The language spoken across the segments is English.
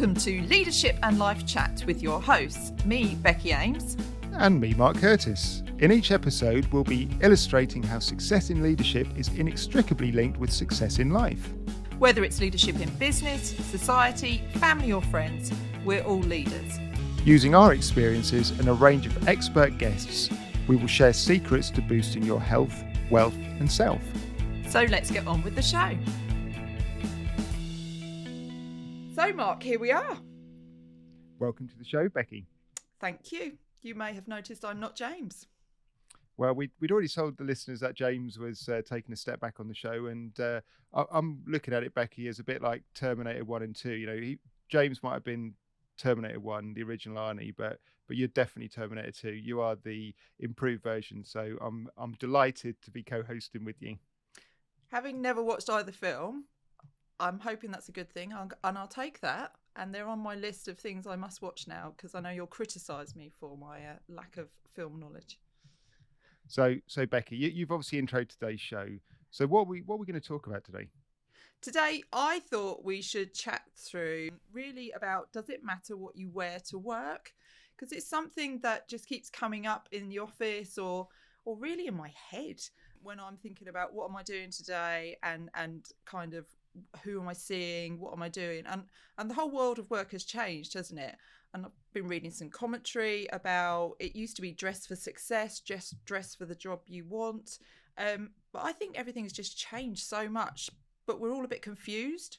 Welcome to Leadership and Life Chat with your hosts, me, Becky Ames. And me, Mark Curtis. In each episode, we'll be illustrating how success in leadership is inextricably linked with success in life. Whether it's leadership in business, society, family or friends, we're all leaders. Using our experiences and a range of expert guests, we will share secrets to boosting your health, wealth and self. So let's get on with the show. So Mark, here we are. Welcome to the show, Becky. Thank you. You may have noticed I'm not James. Well, we'd already told the listeners that James was taking a step back on the show, and I'm looking at it, Becky, as a bit like Terminator 1 and 2. You know, James might have been Terminator 1, the original Arnie, but you're definitely Terminator 2. You are the improved version, so I'm delighted to be co-hosting with you. Having never watched either film, I'm hoping that's a good thing, and I'll take that. And they're on my list of things I must watch now, because I know you'll criticise me for my lack of film knowledge. So Becky, you've obviously introed today's show. So what are we going to talk about today? Today, I thought we should chat through really about, does it matter what you wear to work? Because it's something that just keeps coming up in the office or really in my head when I'm thinking about what am I doing today and kind of who am I seeing, what am I doing? And the whole world of work has changed, hasn't it? And I've been reading some commentary about it used to be dress for success, just dress for the job you want. But I think everything's just changed so much, but we're all a bit confused.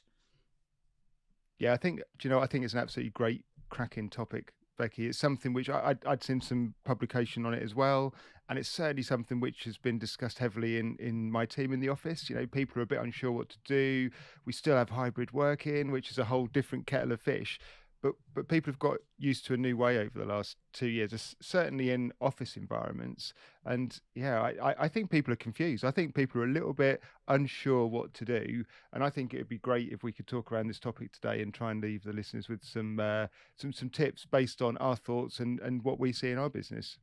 Yeah, I think it's an absolutely great, cracking topic, Becky. It's something which I'd seen some publication on it as well. And it's certainly something which has been discussed heavily in my team in the office. You know, people are a bit unsure what to do. We still have hybrid working, which is a whole different kettle of fish. But people have got used to a new way over the last 2 years, certainly in office environments. And yeah, I think people are confused. I think people are a little bit unsure what to do. And I think it would be great if we could talk around this topic today and try and leave the listeners with some tips based on our thoughts and what we see in our business.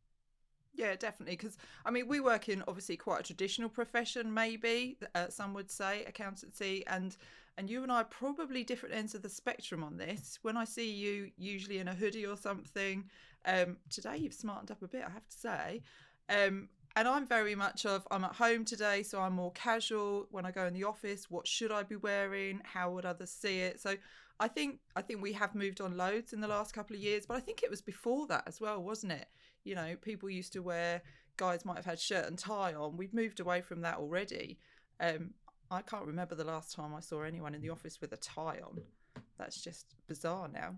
Yeah, definitely. Because, I mean, we work in obviously quite a traditional profession, maybe, some would say, accountancy. And you and I are probably different ends of the spectrum on this. When I see you usually in a hoodie or something, today you've smartened up a bit, I have to say. And I'm very much I'm at home today, so I'm more casual. When I go in the office, what should I be wearing? How would others see it? So I think we have moved on loads in the last couple of years, but I think it was before that as well, wasn't it? You know, people used to wear, guys might have had shirt and tie on. We've moved away from that already. I can't remember the last time I saw anyone in the office with a tie on. That's just bizarre now.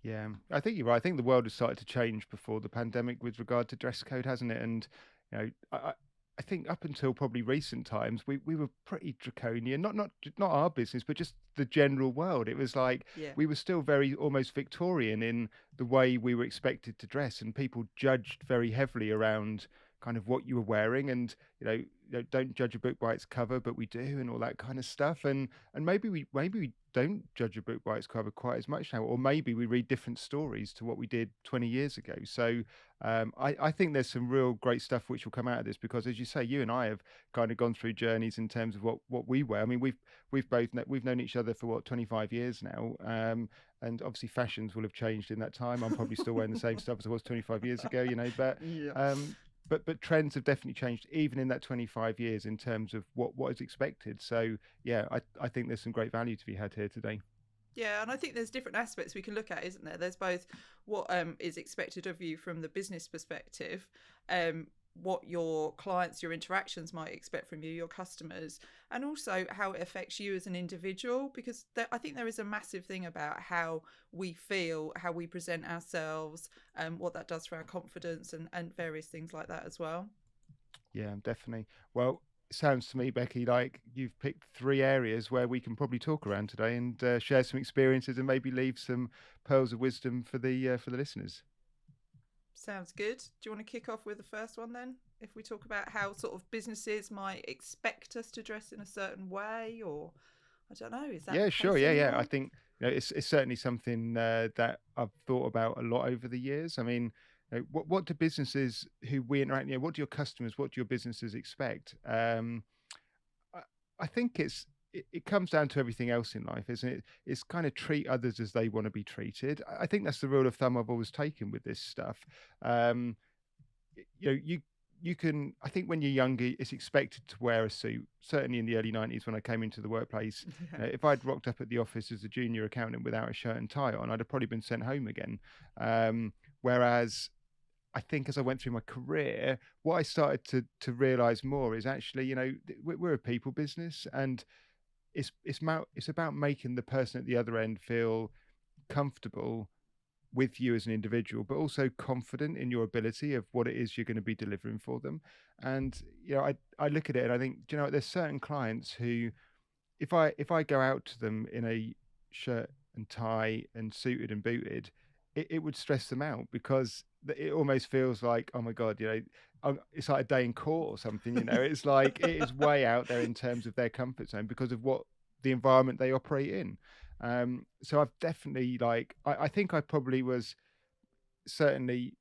Yeah, I think you're right. I think the world has started to change before the pandemic with regard to dress code, hasn't it? And you know, I think up until probably recent times, we were pretty draconian. Not our business, but just the general world. It was like we were still very almost Victorian in the way we were expected to dress, and people judged very heavily around kind of what you were wearing. And you know, don't judge a book by its cover, but we do, and all that kind of stuff. And maybe we don't judge a book by its cover quite as much now, or maybe we read different stories to what we did 20 years ago. So I think there's some real great stuff which will come out of this, because as you say, you and I have kind of gone through journeys in terms of what we wear. I mean, we've known each other for 25 years now, and obviously fashions will have changed in that time. I'm probably still wearing the same stuff as I was 25 years ago, you know, but yeah. But trends have definitely changed even in that 25 years in terms of what is expected. So yeah, I think there's some great value to be had here today. Yeah, and I think there's different aspects we can look at, isn't there? There's both what is expected of you from the business perspective, what your clients, your interactions might expect from you, your customers, and also how it affects you as an individual, because I think there is a massive thing about how we feel, how we present ourselves, what that does for our confidence and various things like that as well. Yeah, definitely. Well, it sounds to me, Becky, like you've picked 3 areas where we can probably talk around today and share some experiences and maybe leave some pearls of wisdom for the listeners. Sounds good. Do you want to kick off with the first one then? If we talk about how sort of businesses might expect us to dress in a certain way, or I don't know, is that? Yeah, sure. Yeah. I think it's certainly something that I've thought about a lot over the years. I mean, what do businesses who we interact, what do your customers, what do your businesses expect? I think it's it comes down to everything else in life, isn't it? It's kind of treat others as they want to be treated. I think that's the rule of thumb I've always taken with this stuff. Um, you know, you can. I think when you're younger, it's expected to wear a suit. Certainly in the early '90s, when I came into the workplace, Yeah. if I'd rocked up at the office as a junior accountant without a shirt and tie on, I'd have probably been sent home again. Whereas I think as I went through my career, what I started to realize more is actually, we're a people business, and it's about making the person at the other end feel comfortable with you as an individual, but also confident in your ability of what it is you're going to be delivering for them. And I look at it and I think, do you know what, there's certain clients who, if I go out to them in a shirt and tie and suited and booted, it would stress them out because it almost feels like, oh my god, it's like a day in court or something. It's like it is way out there in terms of their comfort zone because of what the environment they operate in. So I've definitely I think I probably was certainly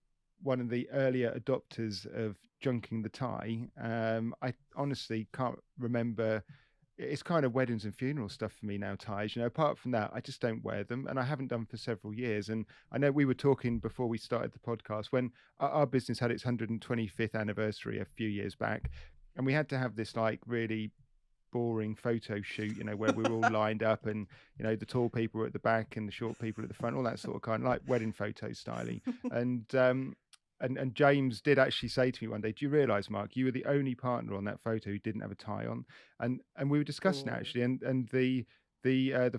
one of the earlier adopters of junking the tie. I honestly can't remember. It's kind of weddings and funeral stuff for me now, ties. Apart from that, I just don't wear them, and I haven't done for several years. And I know we were talking before we started the podcast when our business had its 125th anniversary a few years back, and we had to have this really boring photo shoot, where we were all lined up and, the tall people were at the back and the short people at the front, all that sort of kind of like wedding photo styling. And James did actually say to me one day, "Do you realise, Mark, you were the only partner on that photo who didn't have a tie on?" And we were discussing it Oh, actually, and the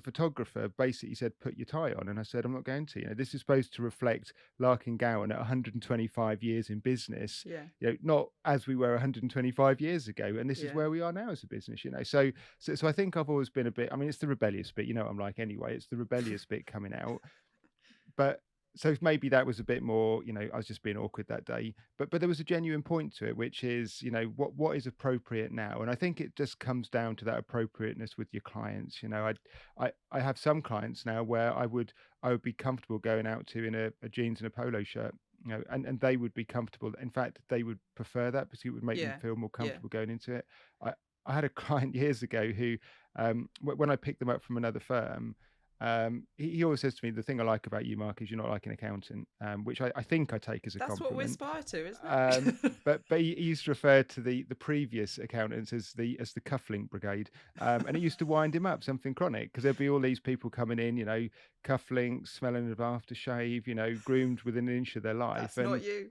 photographer basically said, "Put your tie on," and I said, "I'm not going to. This is supposed to reflect Larking Gowen at 125 years in business. yeah, Not as we were 125 years ago, and this is yeah. where we are now as a business. So I think I've always been a bit. I mean, it's the rebellious bit. What I'm like anyway. It's the rebellious bit coming out, but so maybe that was a bit more, I was just being awkward that day, but there was a genuine point to it, which is, what is appropriate now. And I think it just comes down to that appropriateness with your clients. I have some clients now where I would be comfortable going out to in a jeans and a polo shirt, and they would be comfortable. In fact, they would prefer that because it would make them Yeah, feel more yeah. comfortable going into it. I had a client years ago who, when I picked them up from another firm, he always says to me, "The thing I like about you, Mark, is you're not like an accountant," which I think I take as a That's what we compliment. aspire to, isn't Um, it? but he used to refer to the previous accountants as the cufflink brigade, and it used to wind him up, something chronic, because there'd be all these people coming in, cufflinks, smelling of aftershave, groomed within an inch of their life, That's not you.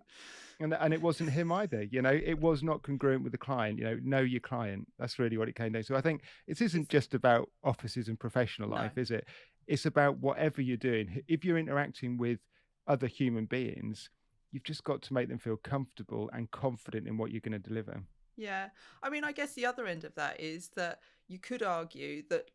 and it wasn't him either. It was not congruent with the client. Know your client. That's really what it came down to. So I think it isn't It's just about offices and professional no. life, is it? It's about whatever you're doing. If you're interacting with other human beings, you've just got to make them feel comfortable and confident in what you're going to deliver. Yeah. I mean, I guess the other end of that is that you could argue that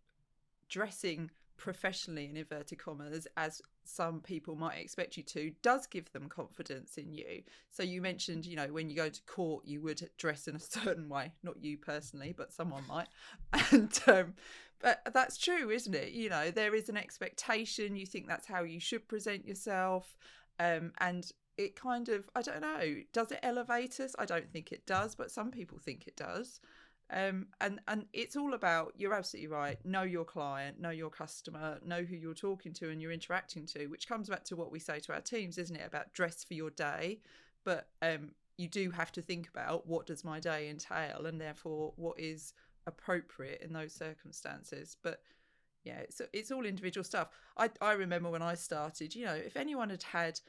dressing professionally in inverted commas, as some people might expect you to, does give them confidence in you. So you mentioned, when you go to court, you would dress in a certain way. Not you personally, but someone might. And but that's true, isn't it? There is an expectation. You think that's how you should present yourself. And it kind of, I don't know, does it elevate us? I don't think it does, but some people think it does. And it's all about, you're absolutely right, know your client, know your customer, know who you're talking to and you're interacting to, which comes back to what we say to our teams, isn't it, about dress for your day. But you do have to think about, what does my day entail, and therefore what is appropriate in those circumstances. But yeah, it's all individual stuff. I remember when I started, if anyone had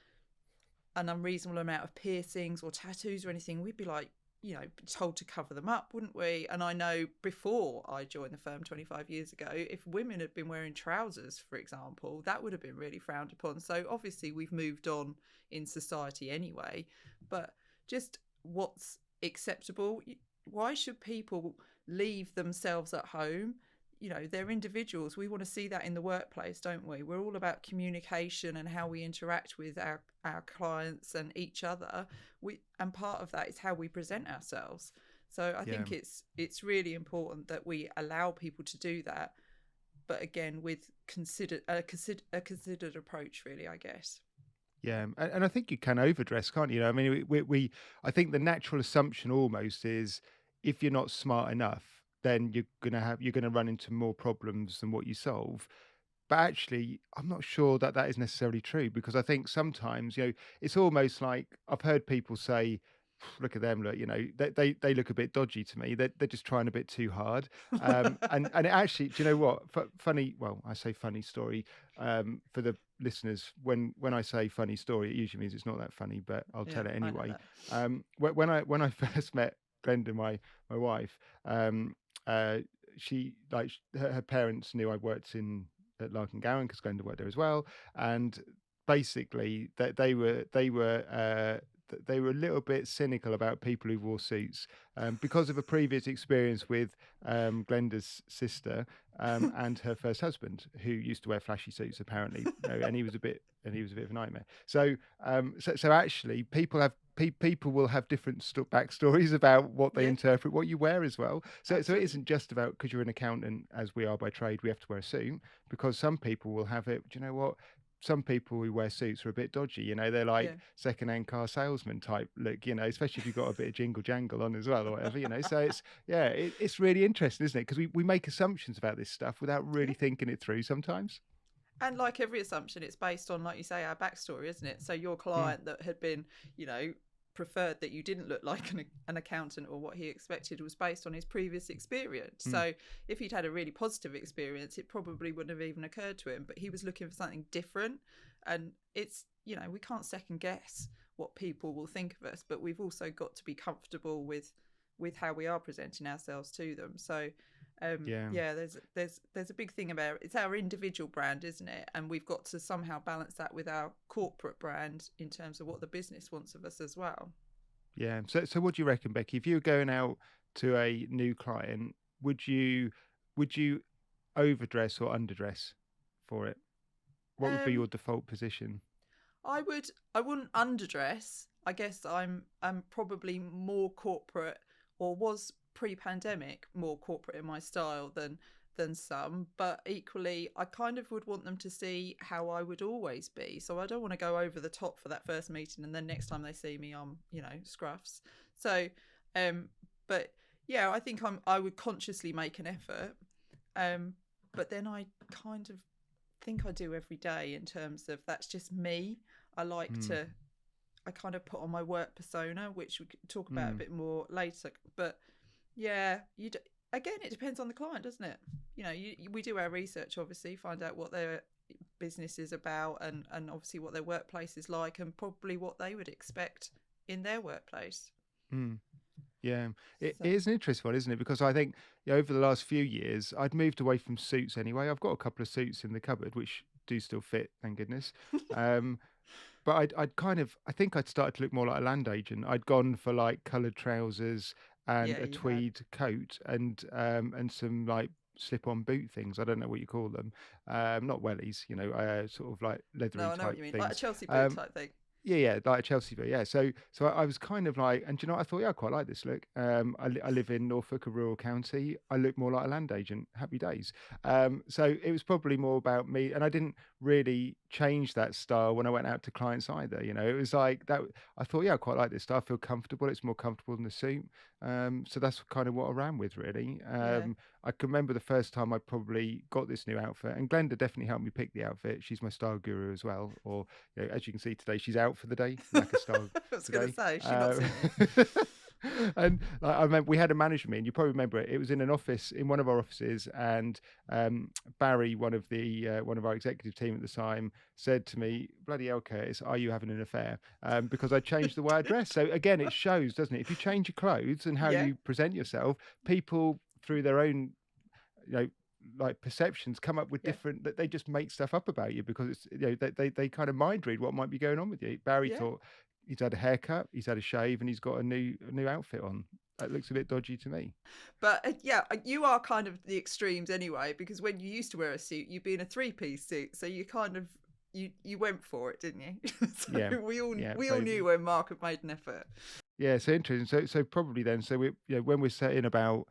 an unreasonable amount of piercings or tattoos or anything, we'd be like, told to cover them up, wouldn't we? And I know before I joined the firm 25 years ago, if women had been wearing trousers, for example, that would have been really frowned upon. So obviously we've moved on in society anyway, but just what's acceptable? Why should people leave themselves at home? They're individuals. We want to see that in the workplace, don't we? We're all about communication and how we interact with our clients and each other. And part of that is how we present ourselves. So I Yeah. think it's really important that we allow people to do that, but again with a considered approach, really, I guess. Yeah, and I think you can overdress, can't you? I mean, I think the natural assumption almost is if you're not smart enough, then you're gonna run into more problems than what you solve. But actually, I'm not sure that that is necessarily true, because I think sometimes, it's almost like I've heard people say, "Look at them, look, they look a bit dodgy to me. They're just trying a bit too hard." And it actually, do you know what? Funny, well, I say funny story. For the listeners, when I say funny story, it usually means it's not that funny, but I'll Yeah, tell it I know anyway. that. When I first met Glenda, my wife, uh, she like her parents knew I worked in at Larking Gowen, because Glenda worked there as well, and basically that they were a little bit cynical about people who wore suits, because of a previous experience with Glenda's sister, and her first husband, who used to wear flashy suits apparently, and he was a bit of a nightmare. So actually, people will have different backstories about what they Yeah, interpret what you wear as well. So it absolutely. isn't just about, because you're an accountant, as we are by trade, we have to wear a suit, because some people will have it. Do you know what? Some people who wear suits are a bit dodgy. They're Yeah. like second-hand car salesman type look. Especially if you've got a bit of jingle jangle on as well, or whatever. So it's really interesting, isn't it? Because we make assumptions about this stuff without really Yeah. thinking it through sometimes. And like every assumption, it's based on, like you say, our backstory, isn't it? So your Mm, client that had been, preferred that you didn't look like an accountant, or what he expected, was based on his previous experience. mm, So if he'd had a really positive experience, it probably wouldn't have even occurred to him. But he was looking for something different. And it's, we can't second guess what people will think of us, but we've also got to be comfortable with how we are presenting ourselves to them. So yeah. yeah, there's a big thing about it's our individual brand, isn't it? And we've got to somehow balance that with our corporate brand in terms of what the business wants of us as well. Yeah. So what do you reckon, Becky? If you were going out to a new client, would you overdress or underdress for it? What would be um your default position? I wouldn't underdress. I guess I'm probably more corporate, or was pre-pandemic more corporate in my style than some, but equally I kind of would want them to see how I would always be. So I don't want to go over the top for that first meeting and then next time they see me I'm, scruffs. So um but yeah, I think I would consciously make an effort. Um but then I kind of think I do every day, in terms of that's just me. I like Mm, to, I kind of put on my work persona, which we could talk about a mm. bit more later. But yeah, again, it depends on the client, doesn't it? We do our research, obviously, find out what their business is about, and obviously what their workplace is like, and probably what they would expect in their workplace. Mm. Yeah, it So is an interesting one, isn't it? Because I think, over the last few years, I'd moved away from suits anyway. I've got a couple of suits in the cupboard which do still fit, thank goodness. Um, but I think I'd started to look more like a land agent. I'd gone for like coloured trousers and yeah, a you had. tweed coat, and some like slip-on boot things. I don't know what you call them. Not wellies, sort of like No, leathery I know what type you mean, like a things. Chelsea boot Um, type thing. yeah, like a Chelsea view. Yeah, so I was kind of like, and do you know, what? I thought, yeah, I quite like this look. I live in Norfolk, a rural county. I look more like a land agent. Happy days. So it was probably more about me, and I didn't really change that style when I went out to clients either. It was like that. I thought, yeah, I quite like this style. I feel comfortable. It's more comfortable than the suit. So that's kind of what I ran with, really. Yeah. I can remember the first time I probably got this new outfit, and Glenda definitely helped me pick the outfit. She's my style guru as well, or as you can see today, she's out for the day, lack of style I was going to today. say, she not seen it. And like, I remember we had a manager meeting. You probably remember it. It was in an office, in one of our offices, and Barry, one of our executive team at the time, said to me, "Bloody hell, Curtis, are you having an affair?" Because I changed the way I dress. So again, it shows, doesn't it? If you change your clothes and how Yeah, you present yourself, people through their own, you know like perceptions, come up with yeah, different, that they just make stuff up about you, because it's, they kind of mind read what might be going on with you. Barry yeah. thought he's had a haircut, he's had a shave, and he's got a new outfit on that looks a bit dodgy to me. But yeah, you are kind of the extremes anyway, because when you used to wear a suit, you'd be in a three-piece suit, so you kind of you went for it, didn't you? So Yeah, we all yeah, we all knew maybe. when Mark had made an effort. Yeah, so interesting. So probably then, so we, when we're setting about,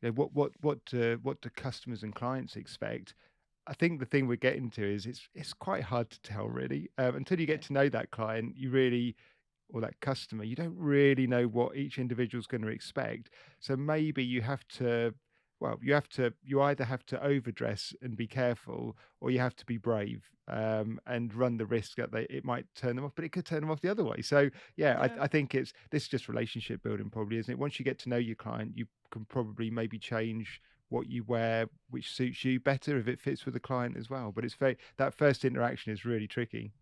what do customers and clients expect, I think the thing we're getting to is it's quite hard to tell, really, until you Yeah, get to know that client. You really, or that customer, you don't really know what each individual's going to expect. So maybe you have to, well, you either have to overdress and be careful, or you have to be brave, and run the risk that it might turn them off, but it could turn them off the other way. So yeah, Yeah. I think this is just relationship building, probably, isn't it? Once you get to know your client, you can probably maybe change what you wear, which suits you better if it fits with the client as well. But that first interaction is really tricky.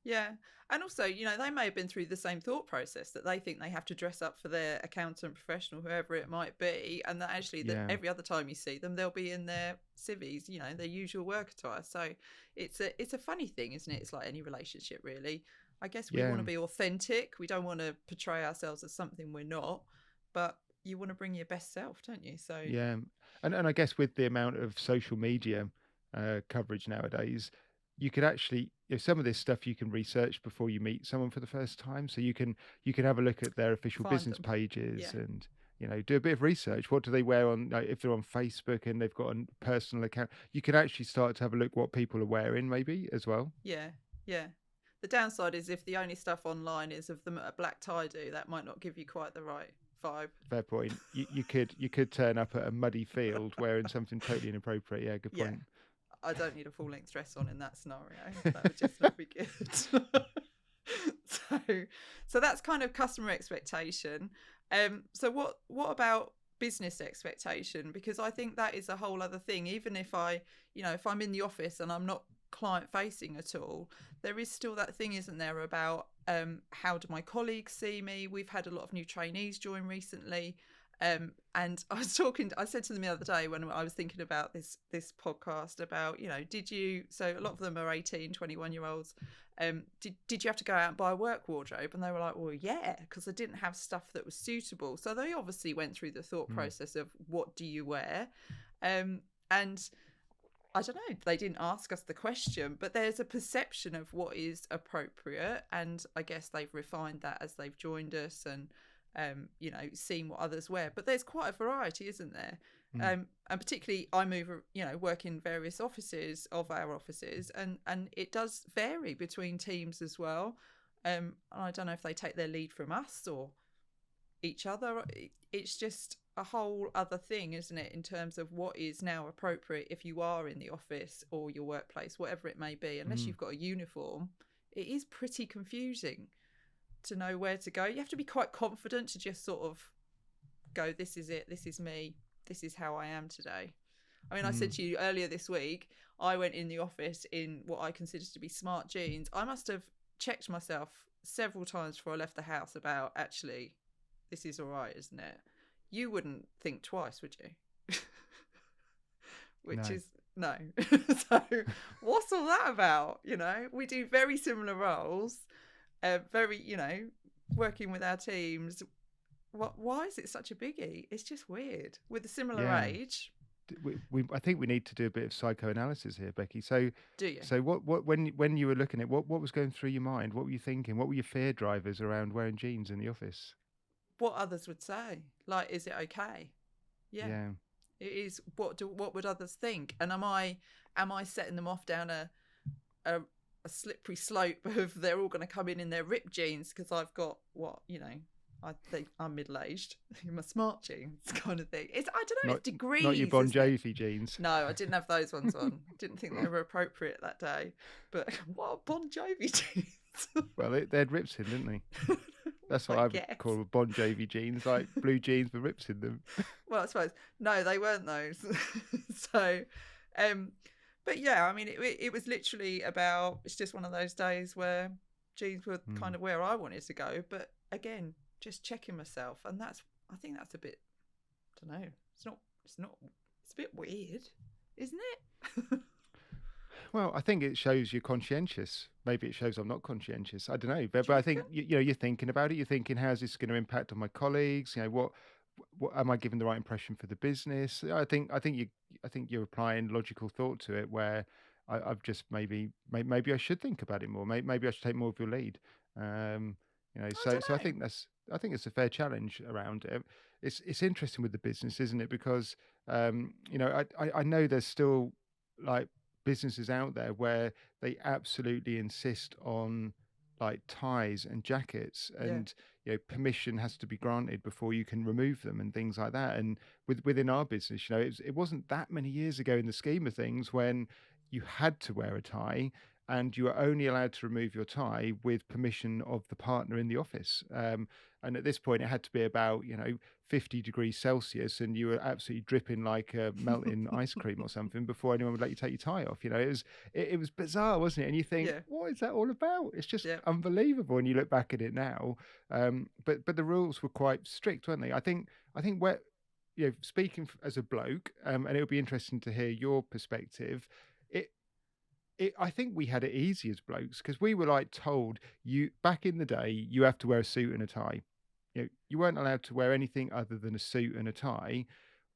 Yeah. And also, they may have been through the same thought process that they think they have to dress up for their accountant, professional, whoever it might be, and that actually that Yeah, every other time you see them, they'll be in their civvies, their usual work attire. So it's a funny thing, isn't it? It's like any relationship, really. I guess we yeah, want to be authentic. We don't want to portray ourselves as something we're not, but you want to bring your best self, don't you? So yeah. And I guess with the amount of social media coverage nowadays, you could actually, some of this stuff you can research before you meet someone for the first time. So you can have a look at their official find business them. pages Yeah. and do a bit of research. What do they wear on, like, if they're on Facebook and they've got a personal account? You can actually start to have a look what people are wearing, maybe, as well. Yeah. Yeah. The downside is if the only stuff online is of them at a black tie-do, that might not give you quite the right vibe. Fair point. You could turn up at a muddy field wearing something totally inappropriate. Yeah, good Yeah, point. I don't need a full-length dress on in that scenario. That would just not be good. so, so that's kind of customer expectation. So what about business expectation? Because I think that is a whole other thing. Even if if I'm in the office and I'm not client facing at all, there is still that thing, isn't there, about how do my colleagues see me? We've had a lot of new trainees join recently. And I said to them the other day when I was thinking about this podcast about, so a lot of them are 18, 21-year-olds. Did you have to go out and buy a work wardrobe? And they were like, well, yeah, because I didn't have stuff that was suitable. So they obviously went through the thought Mm, process of what do you wear? And I don't know, they didn't ask us the question, but there's a perception of what is appropriate. And I guess they've refined that as they've joined us and, seen what others wear. But there's quite a variety, isn't there? mm, And particularly I work in various offices of our offices, and it does vary between teams as well. I don't know if they take their lead from us or each other. It's just a whole other thing, isn't it, in terms of what is now appropriate if you are in the office or your workplace, whatever it may be. Unless mm, you've got a uniform, it is pretty confusing to know where to go. You have to be quite confident to just sort of go, this is it, this is me, this is how I am today. I mean, I said mm. to you earlier this week, I went in the office in what I consider to be smart jeans. I must have checked myself several times before I left the house about, actually, this is all right, isn't it? You wouldn't think twice, would you? Which No. is no. So what's all that about? We do very similar roles, very, working with our teams. Why is it such a biggie? It's just weird. With a similar Yeah. age, I think we need to do a bit of psychoanalysis here, Becky. So, do you? when you were looking at what was going through your mind, what were you thinking? What were your fear drivers around wearing jeans in the office? What others would say? Like, is it okay? Yeah, Yeah. it is. What would others think? And am I setting them off down a, a slippery slope of they're all going to come in their ripped jeans because I've got I think I'm middle aged. My smart jeans kind of thing. I don't know. Not It's degrees, not your Bon isn't it? Jovi jeans. No, I didn't have those ones on. Didn't think they were appropriate that day. But what are Bon Jovi jeans? Well, they had rips in, didn't they? That's what I I would guess. call Bon Jovi jeans, like blue jeans with rips in them. Well, I suppose no, they weren't those. So, um, but yeah, I mean, it was literally about. It's just one of those days where jeans were kind Mm. of where I wanted to go. But again, just checking myself, and I think that's a bit. I don't know. It's not. It's not. It's a bit weird, isn't it? Well, I think it shows you're conscientious. Maybe it shows I'm not conscientious. I don't know, but Do you I think reckon? you're thinking about it. You're thinking, how's this going to impact on my colleagues? What am I giving the right impression for the business? I think you're applying logical thought to it. Where I've just maybe I should think about it more. Maybe I should take more of your lead. I So I don't know. think it's a fair challenge around it. It's interesting with the business, isn't it? Because I know there's still, like, businesses out there where they absolutely insist on, like ties and jackets, Yeah. and permission has to be granted before you can remove them and things like that. And within our business, it wasn't that many years ago in the scheme of things when you had to wear a tie, and you were only allowed to remove your tie with permission of the partner in the office. And at this point, it had to be about 50 degrees Celsius, and you were absolutely dripping like a melting ice cream or something before anyone would let you take your tie off. It was bizarre, wasn't it? And you think, Yeah. what is that all about? It's just Yeah. unbelievable when you look back at it now. But the rules were quite strict, weren't they? I think where speaking as a bloke, and it'll be interesting to hear your perspective. I think we had it easy as blokes because we were like told you back in the day you have to wear a suit and a tie. You weren't allowed to wear anything other than a suit and a tie.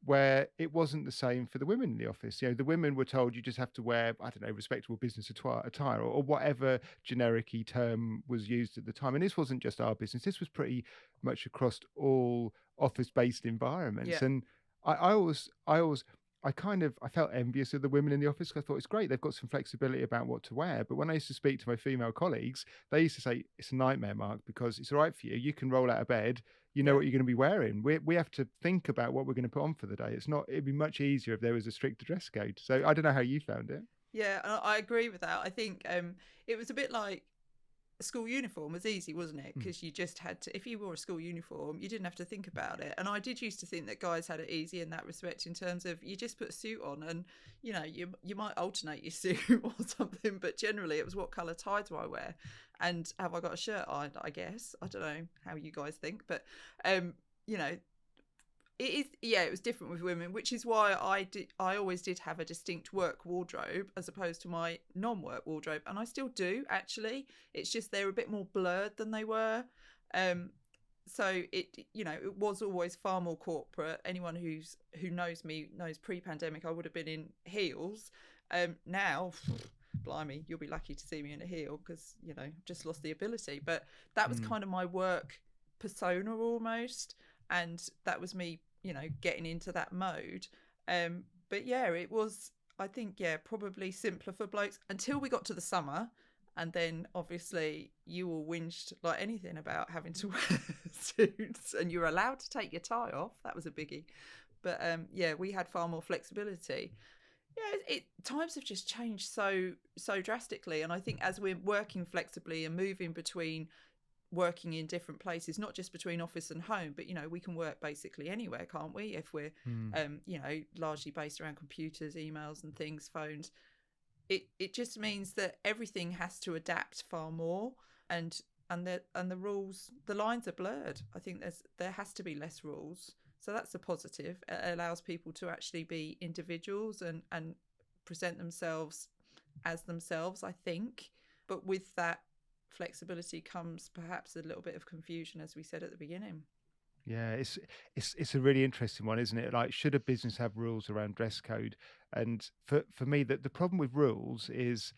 Where it wasn't the same for the women in the office. The women were told you just have to wear, I don't know, respectable business attire, or whatever generic-y term was used at the time. And this wasn't just our business. This was pretty much across all office-based environments. Yeah. And I felt envious of the women in the office because I thought it's great. They've got some flexibility about what to wear. But when I used to speak to my female colleagues, they used to say, it's a nightmare, Mark, because it's all right for you. You can roll out of bed. You know Yeah. what you're going to be wearing. We have to think about what we're going to put on for the day. It'd be much easier if there was a strict dress code. So I don't know how you found it. Yeah, I agree with that. I think it was a bit like a school uniform was easy, wasn't it? Because you just had to, if you wore a school uniform, you didn't have to think about it. And I did used to think that guys had it easy in that respect, in terms of you just put a suit on and you might alternate your suit or something, but generally it was what colour tie do I wear, and have I got a shirt on? I guess I don't know how you guys think, but you know it is, yeah, it was different with women, which is why I always did have a distinct work wardrobe as opposed to my non-work wardrobe, and I still do actually. It's just they're a bit more blurred than they were. So it was always far more corporate. Anyone who knows me knows pre-pandemic I would have been in heels. Now blimey, you'll be lucky to see me in a heel because just lost the ability, but that was kind of my work persona almost, and that was me getting into that mode. But yeah, it was, I think, yeah, probably simpler for blokes until we got to the summer, and then obviously you all whinged like anything about having to wear suits, and you were allowed to take your tie off. That was a biggie. But yeah, we had far more flexibility. Yeah, times have just changed so drastically, and I think as we're working flexibly and moving between working in different places, not just between office and home, but we can work basically anywhere, can't we, if we're largely based around computers, emails and things, phones. It just means that everything has to adapt far more, and the rules, the lines are blurred. I think there has to be less rules, so that's a positive. It allows people to actually be individuals and present themselves as themselves, I think. But with that flexibility comes perhaps a little bit of confusion, as we said at the beginning. Yeah, it's a really interesting one, isn't it? Like, should a business have rules around dress code? And for me, that the problem with rules is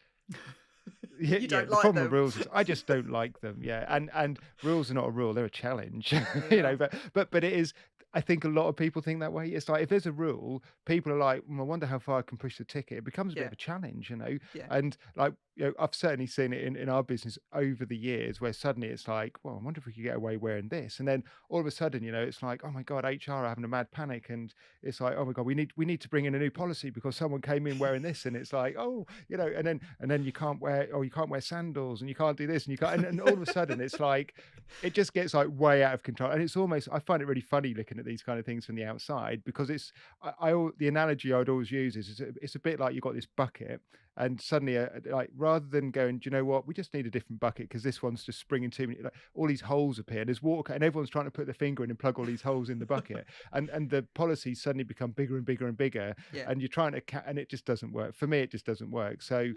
You don't the like problem with them. rules is I just don't like them. Yeah, and rules are not a rule; they're a challenge. Yeah. But it is. I think a lot of people think that way. It's like if there's a rule, people are like, I wonder how far I can push the ticket. It becomes a bit Yeah. of a challenge, Yeah. And like, I've certainly seen it in our business over the years where suddenly it's like, well, I wonder if we could get away wearing this. And then all of a sudden, it's like, oh my God, HR are having a mad panic. And it's like, oh my God, we need to bring in a new policy because someone came in wearing this. And it's like, oh, and then you can't wear sandals and you can't do this and you can't. And all of a sudden it's like, it just gets like way out of control. And it's almost, I find it really funny looking at these kind of things from the outside because the analogy I would always use is it's a bit like you've got this bucket and suddenly like rather than going, do you know what, we just need a different bucket because this one's just springing too many, like, all these holes appear, there's water and everyone's trying to put their finger in and plug all these holes in the bucket and the policies suddenly become bigger and bigger and bigger. Yeah. And you're trying to and it just doesn't work. For me, it just doesn't work. So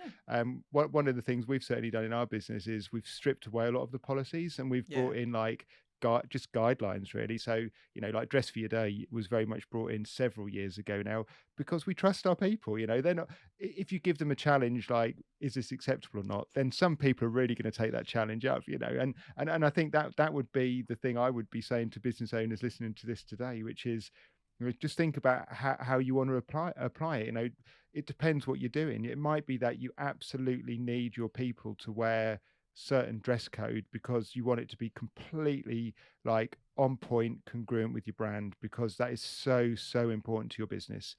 one of the things we've certainly done in our business is we've stripped away a lot of the policies and we've brought in like just guidelines really. So like dress for your day was very much brought in several years ago now because we trust our people. They're not, if you give them a challenge like is this acceptable or not, then some people are really going to take that challenge up. And I think that would be the thing I would be saying to business owners listening to this today, which is just think about how you want to apply it. It depends what you're doing. It might be that you absolutely need your people to wear certain dress code because you want it to be completely like on point, congruent with your brand, because that is so important to your business.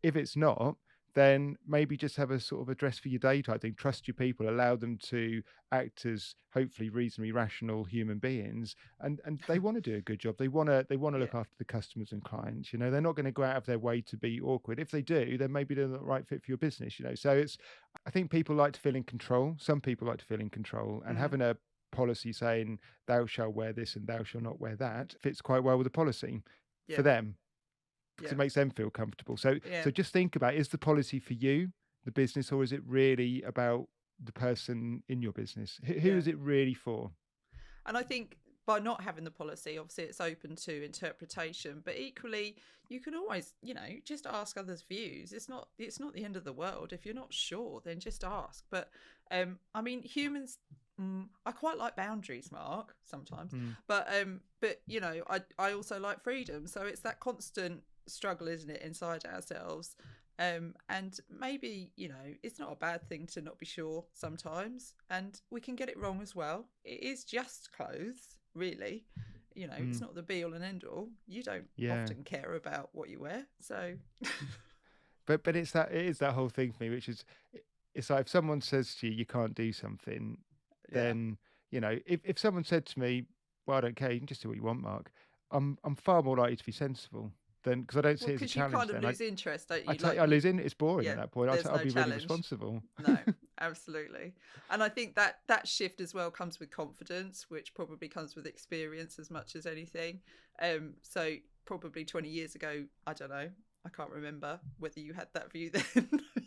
If it's not, then maybe just have a sort of a dress for your day type thing. Trust your people, allow them to act as hopefully reasonably rational human beings, and they want to do a good job. They want to Yeah. look after the customers and clients. They're not going to go out of their way to be awkward. If they do, then maybe they're not the right fit for your business. So I think people like to feel in control. Some people like to feel in control, and Mm. having a policy saying thou shalt wear this and thou shalt not wear that fits quite well with the policy for Yeah. them, because Yeah. it makes them feel comfortable. So Yeah. so just think about, is the policy for you, the business, or is it really about the person in your business? Who Yeah. is it really for? And I think by not having the policy, obviously it's open to interpretation, but equally you can always, just ask others' views. It's not the end of the world. If you're not sure, then just ask. But I mean, humans. I quite like boundaries, Mark, sometimes, Mm, but I also like freedom. So it's that constant struggle, isn't it, inside ourselves? And maybe, it's not a bad thing to not be sure sometimes. And we can get it wrong as well. It is just clothes, really. It's mm, not the be all and end all. You don't yeah. often care about what you wear. So, But it is that whole thing for me, which is, it's like if someone says to you you can't do something, yeah. then if someone said to me, well, I don't care, you can just do what you want, Mark, I'm far more likely to be sensible, than because I don't Well, see it as a because you challenge. kind of Then I lose interest, don't I you? take Like I you, lose in. It's boring at yeah, that point. there's I'll no be really challenge. responsible. No, absolutely. And I think that shift as well comes with confidence, which probably comes with experience as much as anything. So probably 20 years ago, I don't know, I can't remember whether you had that view then.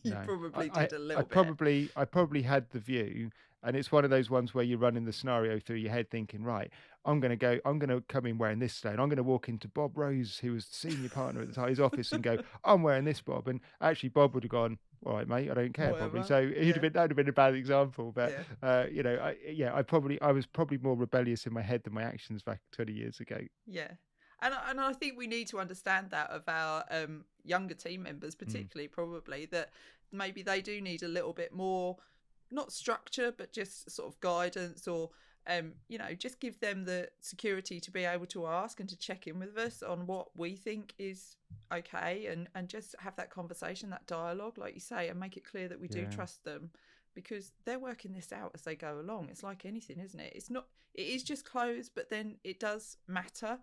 You No, I, probably I, did a I little bit. probably, I probably had the view, and it's one of those ones where you're running the scenario through your head, thinking, right, I'm going to come in wearing this today, and I'm going to walk into Bob Rose, who was the senior partner at the time, his office, and go, I'm wearing this, Bob, and actually Bob would have gone, all right, mate, I don't care, probably. Whatever. So he'd have Yeah. been that would have been a bad example, but Yeah. I was probably more rebellious in my head than my actions back 20 years ago. Yeah. And I think we need to understand that of our younger team members, Mm, particularly probably, that maybe they do need a little bit more, not structure, but just sort of guidance or, just give them the security to be able to ask and to check in with us on what we think is okay and just have that conversation, that dialogue, like you say, and make it clear that we do yeah, trust them because they're working this out as they go along. It's like anything, isn't it? It is just clothes, but then it does matter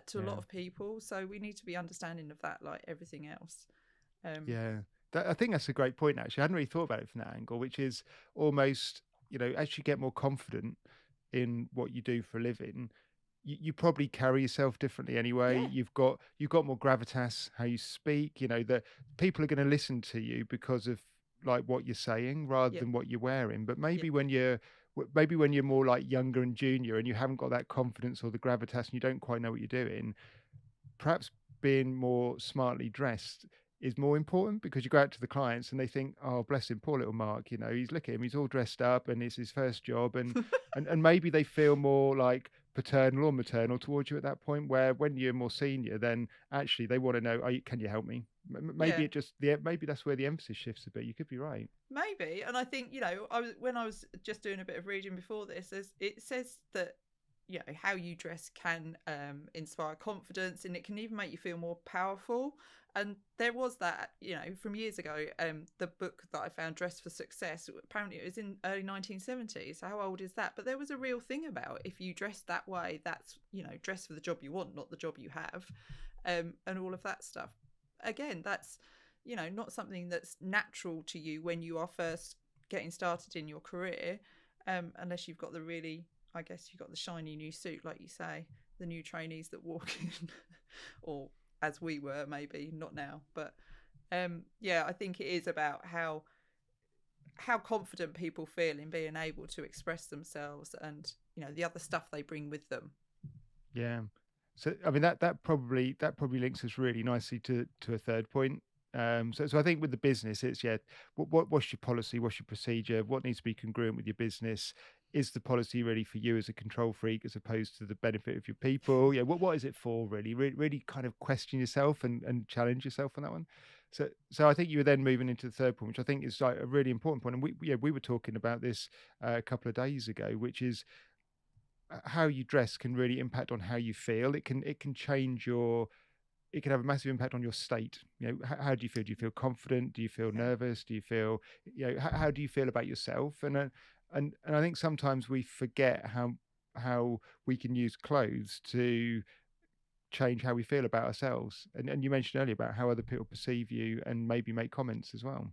to a lot yeah. of people. So we need to be understanding of that, like everything else. Um, Yeah, I think that's a great point. Actually, I hadn't really thought about it from that angle, which is almost, as you get more confident in what you do for a living, you probably carry yourself differently anyway. yeah, You've got more gravitas how you speak. That people are going to listen to you because of like what you're saying rather yeah, than what you're wearing. But yeah, maybe when you're more like younger and junior and you haven't got that confidence or the gravitas and you don't quite know what you're doing, perhaps being more smartly dressed is more important, because you go out to the clients and they think, oh, bless him, poor little Mark, he's, look at him, he's all dressed up and it's his first job, and maybe they feel more like paternal or maternal towards you at that point, where when you're more senior, then actually they want to know, can you help me? Maybe yeah. maybe that's where the emphasis shifts a bit. You could be right. Maybe, and I think when I was just doing a bit of reading before this, it says that how you dress can inspire confidence, and it can even make you feel more powerful. And there was that from years ago, the book that I found, Dress for Success. Apparently, it was in early 1970s. So how old is that? But there was a real thing about if you dress that way, that's dress for the job you want, not the job you have, and all of that stuff. Again, that's not something that's natural to you when you are first getting started in your career, unless you've got the really, I guess you've got the shiny new suit, like you say, the new trainees that walk in, or as we were, maybe not now, but yeah, I think it is about how confident people feel in being able to express themselves and the other stuff they bring with them. Yeah. So I mean that probably links us really nicely to a third point. So I think with the business, it's, yeah, what's your policy, what's your procedure, what needs to be congruent with your business? Is the policy really for you as a control freak as opposed to the benefit of your people? Yeah, what is it for really? Really kind of question yourself and challenge yourself on that one. So I think you were then moving into the third point, which I think is like a really important point. And we were talking about this a couple of days ago, which is how you dress can really impact on how you feel. It can change your it can have a massive impact on your state. How do you feel? Do you feel confident? Do you feel Yeah. nervous? Do you feel, how do you feel about yourself? And I think sometimes we forget how we can use clothes to change how we feel about ourselves. And you mentioned earlier about how other people perceive you and maybe make comments as well.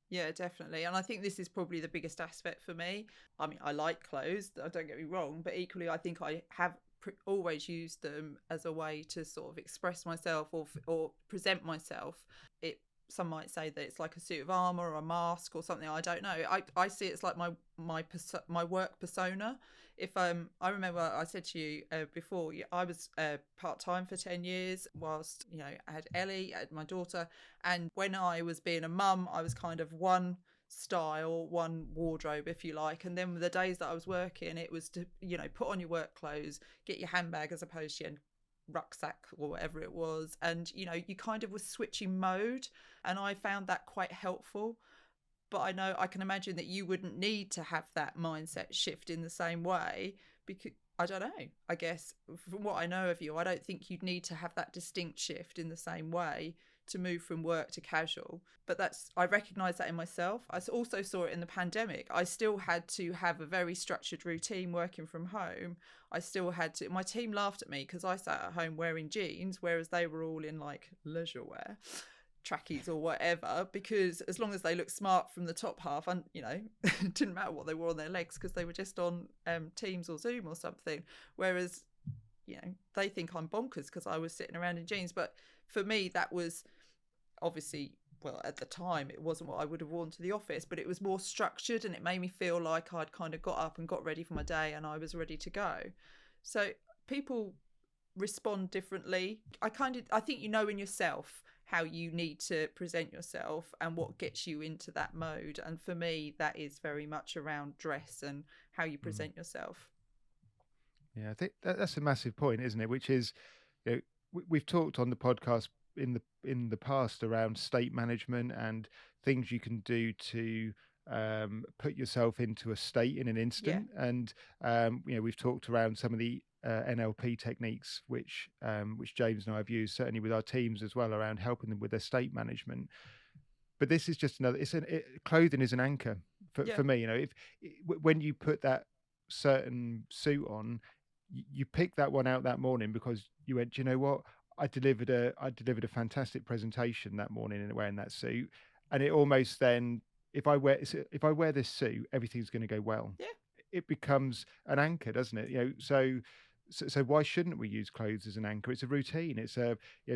Yeah, definitely. And I think this is probably the biggest aspect for me. I mean, I like clothes, don't get me wrong, but equally, I think I have always used them as a way to sort of express myself or present myself. It Some might say that it's like a suit of armor or a mask or something. I don't know. I see it's like my work persona. If I remember I said to you before, I was part time for 10 years whilst I had Ellie, I had my daughter, and when I was being a mum, I was kind of one style, one wardrobe, if you like. And then the days that I was working, it was to, put on your work clothes, get your handbag as opposed to your rucksack or whatever it was. And, you kind of was switching mode. And I found that quite helpful. But I can imagine that you wouldn't need to have that mindset shift in the same way, because I don't know. I guess from what I know of you, I don't think you'd need to have that distinct shift in the same way to move from work to casual. But I recognise that in myself. I also saw it in the pandemic. I still had to have a very structured routine working from home. I still had to. My team laughed at me because I sat at home wearing jeans, whereas they were all in like leisure wear, trackies or whatever, because as long as they looked smart from the top half, and it didn't matter what they wore on their legs because they were just on Teams or Zoom or something. Whereas they think I'm bonkers because I was sitting around in jeans. But for me, that was obviously, well, at the time it wasn't what I would have worn to the office, but it was more structured and it made me feel like I'd kind of got up and got ready for my day and I was ready to go. So people respond differently. I think in yourself how you need to present yourself and what gets you into that mode. And for me, that is very much around dress and how you Mm. present yourself. Yeah, I think that's a massive point, isn't it? Which is, we've talked on the podcast in the past around state management and things you can do to put yourself into a state in an Yeah. instant. And we've talked around some of the NLP techniques, which James and I have used certainly with our teams as well, around helping them with their state management. But this is just another. Clothing is an anchor Yeah. for me. When you put that certain suit on, you pick that one out that morning because you went, do you know what? I delivered a fantastic presentation that morning in wearing that suit, and it almost then, if I wear this suit, everything's going to go well. Yeah. It becomes an anchor, doesn't it? So why shouldn't we use clothes as an anchor? It's a routine. It's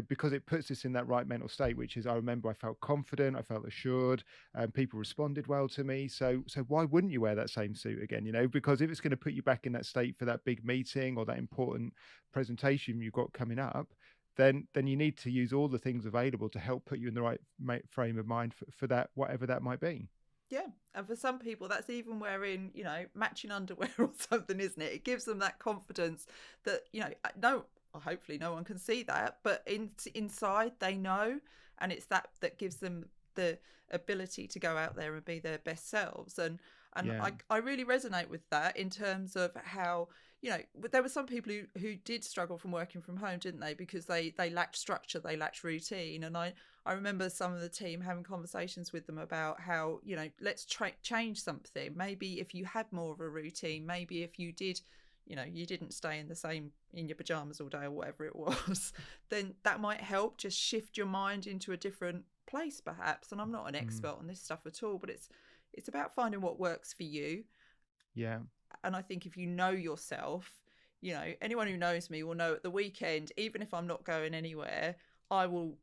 because it puts us in that right mental state, which is, I remember I felt confident, I felt assured, and people responded well to me. So why wouldn't you wear that same suit again? Because if it's going to put you back in that state for that big meeting or that important presentation you've got coming up, then you need to use all the things available to help put you in the right frame of mind for that, whatever that might be. Yeah. And for some people, that's even wearing, matching underwear or something, isn't it? It gives them that confidence that, no, hopefully no one can see that, but inside they know. And it's that gives them the ability to go out there and be their best selves. And Yeah. I really resonate with that in terms of how, there were some people who did struggle from working from home, didn't they? Because they lacked structure, they lacked routine. And I remember some of the team having conversations with them about how, let's change something. Maybe if you had more of a routine, maybe if you did, you didn't stay in your pajamas all day or whatever it was, then that might help just shift your mind into a different place perhaps. And I'm not an expert on this stuff at all, but it's about finding what works for you. Yeah. And I think if you know yourself, anyone who knows me will know at the weekend, even if I'm not going anywhere, I will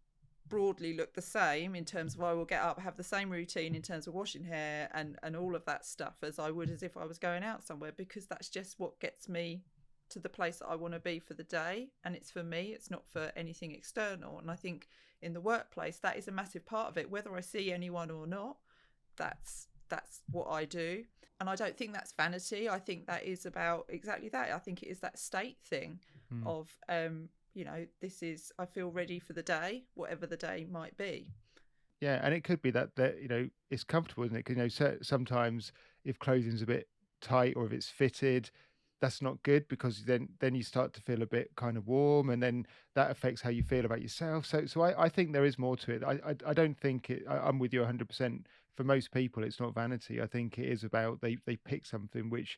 broadly look the same in terms of I will get up, have the same routine in terms of washing hair and all of that stuff as I would as if I was going out somewhere, because that's just what gets me to the place that I want to be for the day. And it's for me, it's not for anything external. And I think in the workplace, that is a massive part of it. Whether I see anyone or not, that's what I do. And I don't think that's vanity. I think that is about exactly that. I think it is that state thing of, this is, I feel ready for the day, whatever the day might be. Yeah, and it could be that it's comfortable, isn't it? Because sometimes if clothing's a bit tight or if it's fitted, that's not good because then you start to feel a bit kind of warm, and then that affects how you feel about yourself. So I think there is more to it. I don't think I'm with you 100%. For most people, it's not vanity. I think it is about they pick something which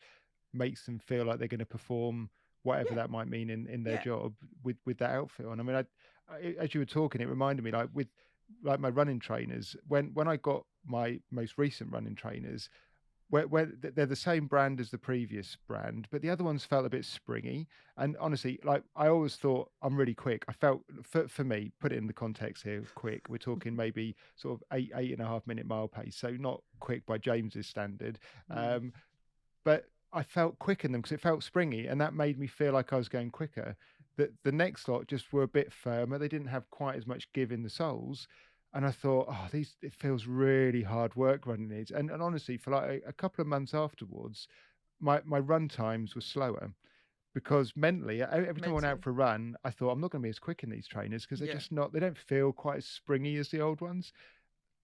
makes them feel like they're going to perform whatever Yeah, that might mean in their yeah, job with that outfit on. I mean, as you were talking, it reminded me with like my running trainers. When I got my most recent running trainers, where they're the same brand as the previous brand, but the other ones felt a bit springy. And honestly, like I always thought I'm really quick. I felt for me, put it in the context here, quick. We're talking maybe sort of 8.5 minute mile pace, so not quick by James's standard. mm, Um, but I felt quick in them because it felt springy, and that made me feel like I was going quicker. The next lot just were a bit firmer. They didn't have quite as much give in the soles, and I thought, oh, these it feels really hard work running these. And honestly, for like a couple of months afterwards, my run times were slower because mentally, every time I went out mentally, for a run, I thought I'm not going to be as quick in these trainers because they're yeah, just not. They don't feel quite as springy as the old ones.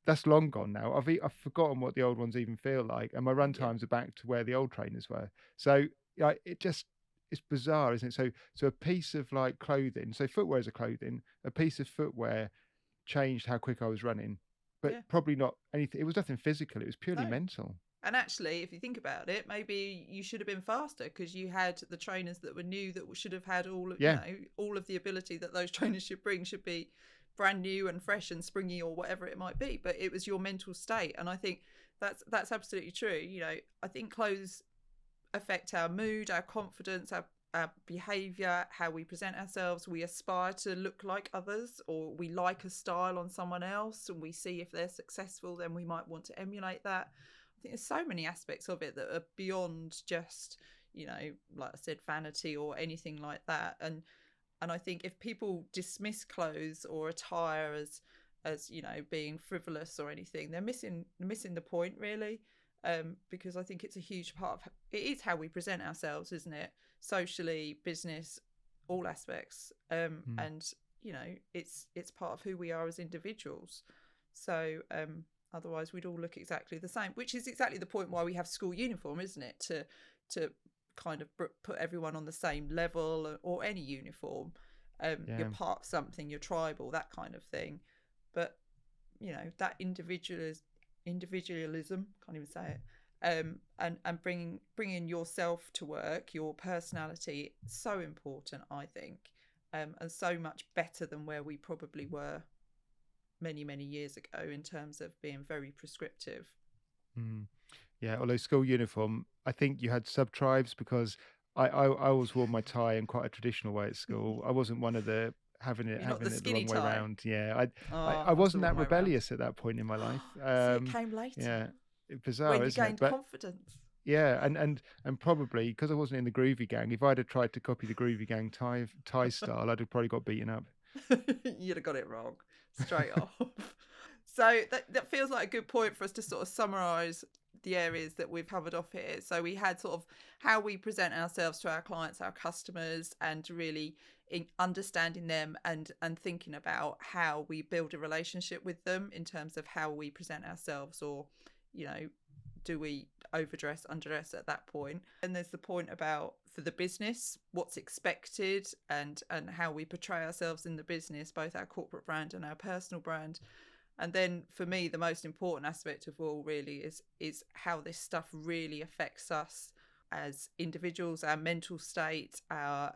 That's long gone now. I've forgotten what the old ones even feel like, and my run yeah, times are back to where the old trainers were. So yeah, it's bizarre, isn't it? So a piece of like clothing, so footwear is a clothing, a piece of footwear changed how quick I was running, but yeah. probably not anything. It was nothing physical. It was purely No. mental. And actually, if you think about it, maybe you should have been faster because you had the trainers that were new that should have had Yeah, all of the ability that those trainers should bring should be brand new and fresh and springy or whatever it might be. But it was your mental state, and I think that's absolutely true. I think clothes affect our mood, our confidence, our behavior, how we present ourselves. We aspire to look like others, or we like a style on someone else, and we see if they're successful, then we might want to emulate that. I think there's so many aspects of it that are beyond just, like I said, vanity or anything like that. And I think if people dismiss clothes or attire as being frivolous or anything, they're missing the point really. Because I think it's a huge part of it is how we present ourselves, isn't it? Socially, business, all aspects. mm, And it's part of who we are as individuals. So otherwise, we'd all look exactly the same, which is exactly the point why we have school uniform, isn't it? To kind of put everyone on the same level, or any uniform. You're yeah. part of something, you're tribal, that kind of thing. But that individualism, can't even say it. And bringing yourself to work, your personality, so important, I think. And so much better than where we probably were many years ago in terms of being very prescriptive. Mm. Yeah, although school uniform, I think you had sub tribes because I always wore my tie in quite a traditional way at school. I wasn't one of the having it You're not the having it the skinny wrong way tie. round. Yeah, I Oh, I was the wasn't wrong that way around. rebellious at that point in my life. See, it came later Yeah, bizarre, when you isn't it? gained But confidence. yeah, and probably because I wasn't in the groovy gang, if I'd have tried to copy the groovy gang tie style, I'd have probably got beaten up. You'd have got it wrong straight off. So that feels like a good point for us to sort of summarize the areas that we've covered off here. So we had sort of how we present ourselves to our clients, our customers, and really understanding them and thinking about how we build a relationship with them in terms of how we present ourselves, or you know do we overdress, underdress at that point. And there's the point about, for the business, what's expected, and how we portray ourselves in the business, both our corporate brand and our personal brand. And then for me, the most important aspect of all really is how this stuff really affects us as individuals, our mental state, our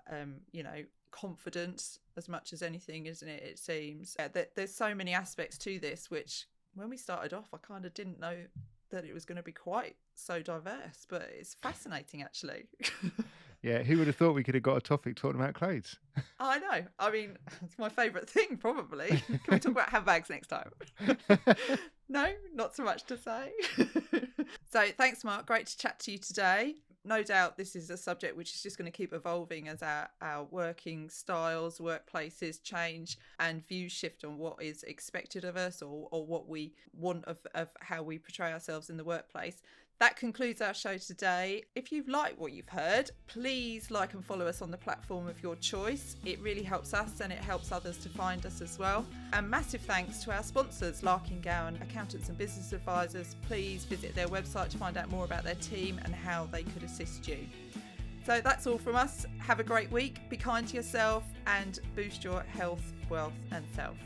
confidence, as much as anything, isn't it? It seems there's so many aspects to this, which when we started off, I kind of didn't know that it was going to be quite so diverse, but it's fascinating actually. Yeah, who would have thought we could have got a topic talking about clothes? I know. I mean, it's my favourite thing, probably. Can we talk about handbags next time? No, not so much to say. So, thanks, Mark. Great to chat to you today. No doubt this is a subject which is just going to keep evolving as our working styles, workplaces change, and views shift on what is expected of us, or what we want of how we portray ourselves in the workplace. That concludes our show today. If you've liked what you've heard, please like and follow us on the platform of your choice. It really helps us and it helps others to find us as well. And massive thanks to our sponsors, Larking, Gowen, accountants and business advisors. Please visit their website to find out more about their team and how they could assist you. So that's all from us. Have a great week, be kind to yourself and boost your health, wealth and self.